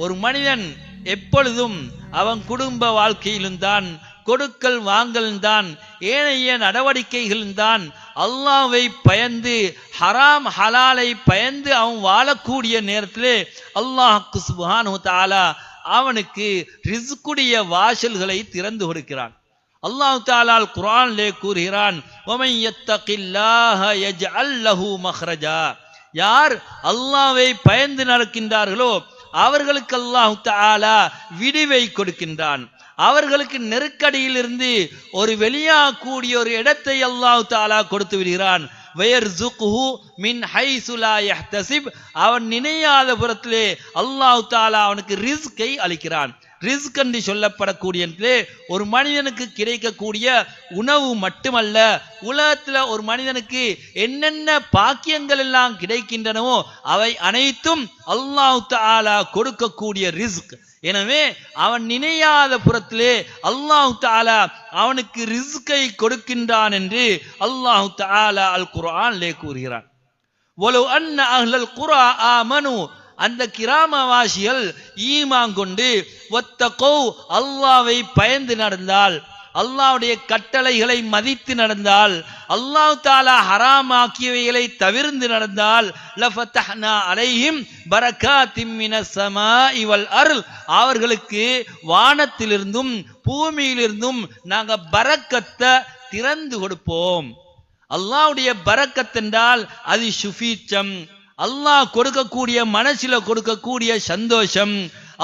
ஒரு மனிதன் எப்பொழுதும் அவன் குடும்ப வாழ்க்கையிலும் தான், கொடுக்கல் வாங்கலும் தான், ஏனைய நடவடிக்கைகளும் தான் அல்லாஹ்வை பயந்து ஹராம் ஹலாலை பயந்து அவன் வாழக்கூடிய நேரத்திலே அல்லாஹ் சுப்ஹானஹு வ தஆலா அவனுக்கு ரிஸ்குடைய வாசல்களை திறந்து கொடுக்கிறான். அல்லாஹ் தஆலா குர்ஆனிலே கூறுகிறான், வமன் யத்தகில்லாஹ யஜ்அல் லஹு மக்ரஜா. யார் அல்லாஹ்வை பயந்து நடக்கின்றார்களோ அவர்களுக்கு அல்லாஹ் தஆலா விடிவை கொடுக்கின்றான். அவர்களுக்கு நெருக்கடியிலிருந்து ஒரு வெளியாகக்கூடிய ஒரு இடத்தை அல்லாஹ் தஆலா கொடுத்து விடுகிறான். வயர்ஸுகுஹு மின் ஹைஸு லா யஹ்தஸிப். அவன் நினையாத புறத்திலே அல்லாஹ் தஆலா அவனுக்கு ரிஸ்கை அளிக்கிறான். ரிஸ்க் என்று சொல்லப்படக்கூடிய ஒரு மனிதனுக்கு கிடைக்கக்கூடிய உணவு மட்டுமல்ல, உலகத்தில் ஒரு மனிதனுக்கு என்னென்ன பாக்கியங்கள் எல்லாம் கிடைக்கின்றனவோ அவை அனைத்தும் அல்லாஹ் தஆலா கொடுக்கக்கூடிய ரிஸ்க். எனவே அவன் நினையாத புறத்திலே அல்லாஹ் தஆலா அவனுக்கு ரிஸ்கை கொடுக்கின்றான் என்று அல்லாஹ் தஆலா அல் குர்ஆனிலே கூறுகிறான். வலவ் அன்ன அஹ்லல் குரா ஆமனு, அந்த கிராமவாசிகள் ஈமான் கொண்டு வத்தகௌ அல்லாஹ்வை பயந்து நடந்தால், அல்லாஹ்வுடைய கட்டளைகளை மதித்து நடந்தால், அல்லாஹ் தஆலா ஹராமாக்கியவைகளை தவிர்த்து நடந்தால், லஃபதஹ்னா அலைஹிம் பரகாத்திம் மினஸ் ஸமாஇ வல் அர்ல், அவர்களுக்கு வானத்திலிருந்தும் பூமியிலிருந்தும் நாங்கள் பரக்கத்தை திறந்து கொடுப்போம். அல்லாஹ்வுடைய பரக்கத் என்றால் அது சுஃபீச்சம், அல்லாஹ் கொடுக்கக்கூடிய மனசில கொடுக்கக்கூடிய சந்தோஷம்.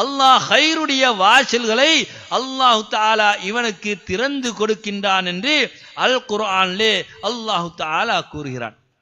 அல்லாஹ் ஹைருடைய வாசல்களை அல்லாஹ் தஆலா இவனுக்கு திறந்து கொடுக்கின்றான் என்று அல் குர்ஆனிலே அல்லாஹ் தஆலா கூறுகிறான்.